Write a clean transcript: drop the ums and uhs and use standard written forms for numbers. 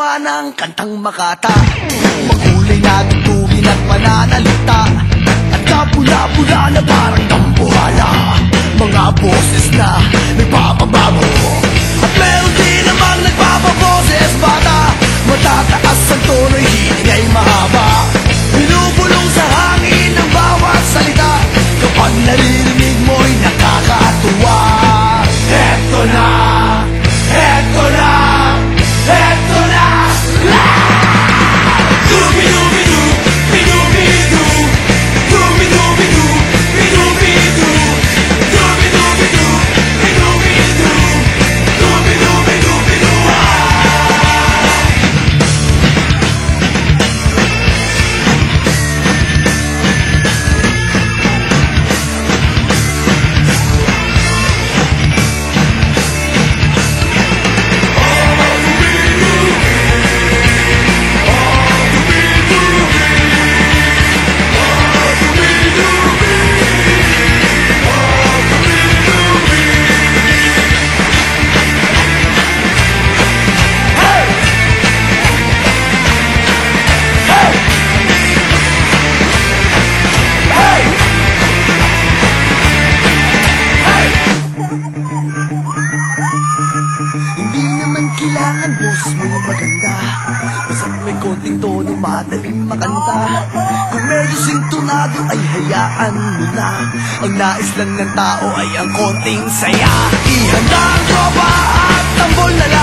gumawa ng kantang makata, makulay na tugtugin at pananalita, at kapula-pula na parang dambuhala, mga boses na nagpapabago. At meron din namang nagpapaboses bata, matataas ang tono'y hiling ay mahaba, binubulong sa hangin ang bawat salita, kapag naririnig mo'y nakakatuwa. Eto na, eto na, eto na. Dubi-dubi-du, bidubi-du, dubi-dubi-du, bidubi-du, dubi-dubi-du, bidubi-du, dubi-dubi-du, bidu-ah. Hindi naman kailangan boss mo maganda, basta may konting tono madaling makanta. Kung medyo sintonado ay hayaan mo na, ang nais lang ng tao ay ang konting saya. Ihanda ang tropa at tambol na lang.